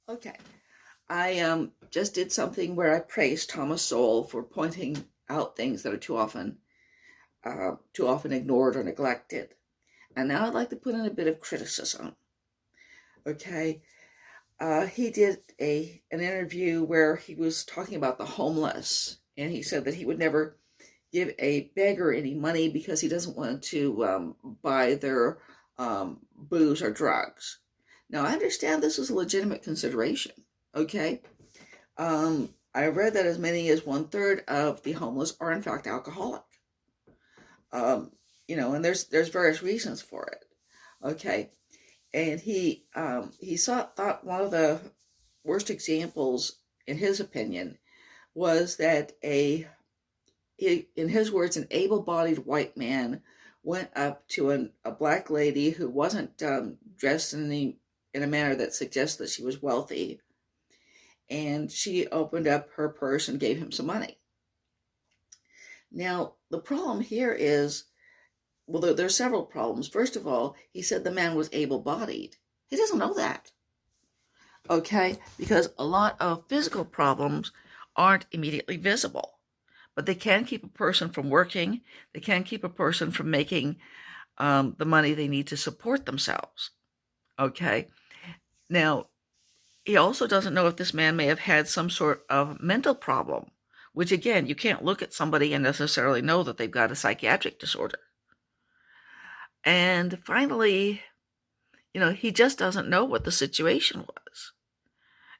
Okay, I just did something where I praised Thomas Sowell for pointing out things that are too often ignored or neglected. And now I'd like to put in a bit of criticism. Okay, he did an interview where he was talking about the homeless, and he said that he would never give a beggar any money because he doesn't want to buy their booze or drugs. Now, I understand this is a legitimate consideration, okay? I read that as many as 1/3 of the homeless are in fact alcoholic. And there's various reasons for it, okay? And thought one of the worst examples, in his opinion, was that in his words, an able-bodied white man went up to a black lady who wasn't dressed in a manner that suggests that she was wealthy, and she opened up her purse and gave him some money. Now, the problem here is, well, there are several problems. First of all, he said the man was able-bodied. He doesn't know that, okay? Because a lot of physical problems aren't immediately visible. But they can keep a person from working. They can keep a person from making the money they need to support themselves. Okay. Now, he also doesn't know if this man may have had some sort of mental problem, which again, you can't look at somebody and necessarily know that they've got a psychiatric disorder. And finally, he just doesn't know what the situation was.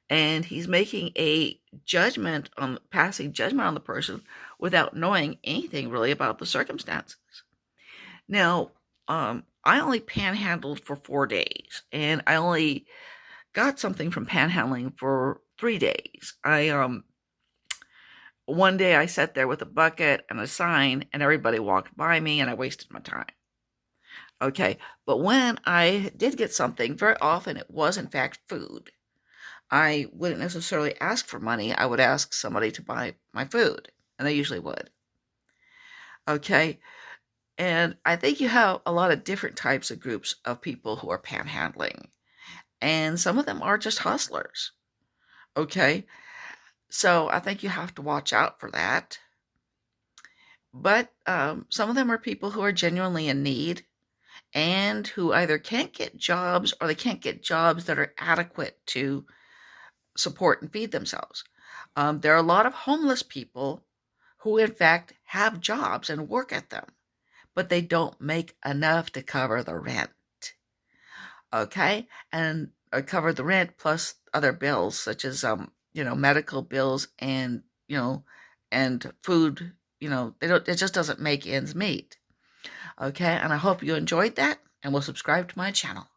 And he's making passing judgment on the person without knowing anything really about the circumstances. Now, I only panhandled for 4 days, and I only got something from panhandling for 3 days. One day I sat there with a bucket and a sign, and everybody walked by me, and I wasted my time. Okay, but when I did get something, very often it was in fact food. I wouldn't necessarily ask for money. I would ask somebody to buy my food, and they usually would. Okay, and I think you have a lot of different types of groups of people who are panhandling, and some of them are just hustlers. Okay, so I think you have to watch out for that. But some of them are people who are genuinely in need and who either can't get jobs or they can't get jobs that are adequate to support and feed themselves. There are a lot of homeless people who in fact have jobs and work at them, but they don't make enough to cover the rent. Okay, and cover the rent plus other bills such as medical bills and and food. It just doesn't make ends meet. Okay, and I hope you enjoyed that and will subscribe to my channel.